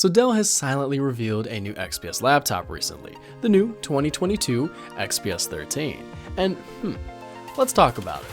So Dell has silently revealed a new XPS laptop recently, the new 2022 XPS 13. And let's talk about it.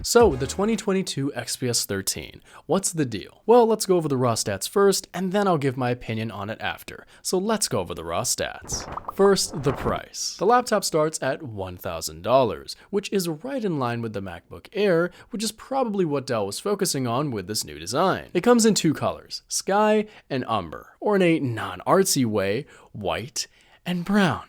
So, the 2022 XPS 13, what's the deal? Well, let's go over the raw stats first, and then I'll give my opinion on it after. So let's go over the raw stats. First, the price. The laptop starts at $1,000, which is right in line with the MacBook Air, which is probably what Dell was focusing on with this new design. It comes in two colors, sky and umber, or in a non-artsy way, white and brown.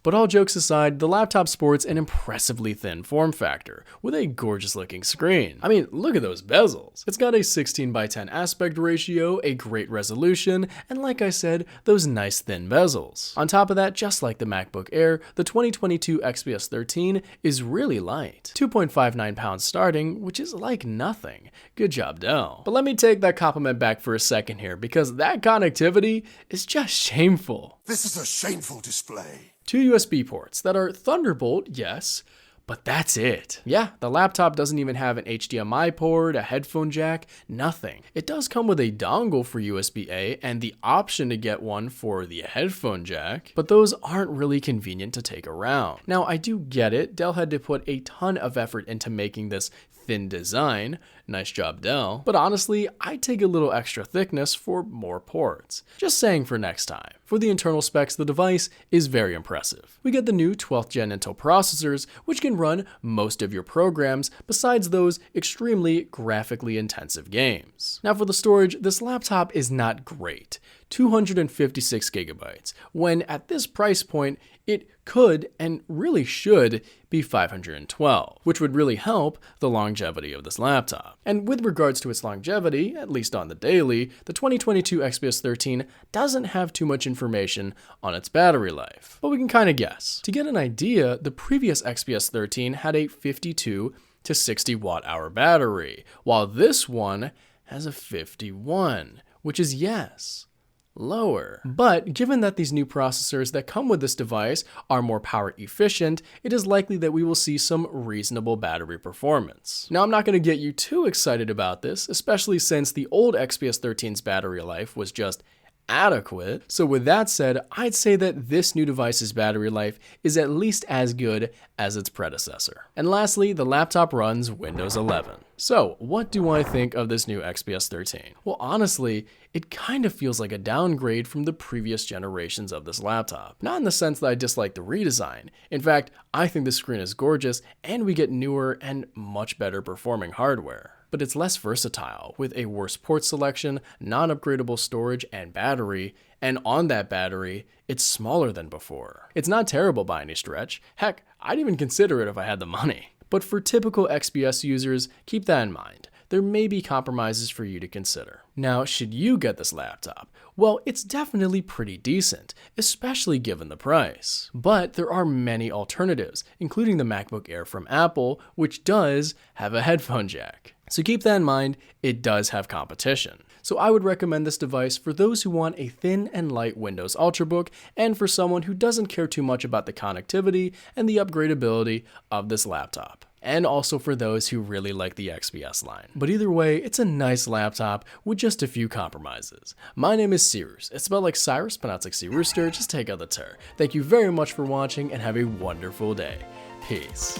But all jokes aside, the laptop sports an impressively thin form factor, with a gorgeous looking screen. I mean, look at those bezels. It's got a 16:10 aspect ratio, a great resolution, and like I said, those nice thin bezels. On top of that, just like the MacBook Air, the 2022 XPS 13 is really light. 2.59 pounds starting, which is like nothing. Good job, Dell. But let me take that compliment back for a second here, because that connectivity is just shameful. This is a shameful display. Two USB ports that are Thunderbolt, yes, but that's it. Yeah, the laptop doesn't even have an HDMI port, a headphone jack, nothing. It does come with a dongle for USB-A and the option to get one for the headphone jack, but those aren't really convenient to take around. Now, I do get it, Dell had to put a ton of effort into making this thin design. Nice job, Dell. But honestly, I'd take a little extra thickness for more ports. Just saying for next time. For the internal specs, the device is very impressive. We get the new 12th gen Intel processors, which can run most of your programs besides those extremely graphically intensive games. Now for the storage, this laptop is not great. 256 gigabytes, when at this price point, it could and really should be 512, which would really help the longevity of this laptop. And with regards to its longevity, at least on the daily, the 2022 XPS 13 doesn't have too much information on its battery life, but we can kind of guess. To get an idea, the previous XPS 13 had a 52 to 60 watt hour battery, while this one has a 51, which is lower. But given that these new processors that come with this device are more power efficient, it is likely that we will see some reasonable battery performance. Now, I'm not going to get you too excited about this, especially since the old XPS 13's battery life was just adequate. So with that said, I'd say that this new device's battery life is at least as good as its predecessor. And lastly, the laptop runs Windows 11. So what do I think of this new XPS 13? Well, honestly, it kind of feels like a downgrade from the previous generations of this laptop. Not in the sense that I dislike the redesign. In fact, I think the screen is gorgeous and we get newer and much better performing hardware. But it's less versatile, with a worse port selection, non-upgradable storage and battery, and on that battery, it's smaller than before. It's not terrible by any stretch. Heck, I'd even consider it if I had the money. But for typical XPS users, keep that in mind. There may be compromises for you to consider. Now, should you get this laptop? Well, it's definitely pretty decent, especially given the price. But there are many alternatives, including the MacBook Air from Apple, which does have a headphone jack. So keep that in mind, it does have competition. So I would recommend this device for those who want a thin and light Windows Ultrabook and for someone who doesn't care too much about the connectivity and the upgradability of this laptop. And also for those who really like the XPS line. But either way, it's a nice laptop with just a few compromises. My name is See Rooster. It's spelled like Cyrus, pronounced like Sea Rooster, just take out the ter. Thank you very much for watching and have a wonderful day. Peace.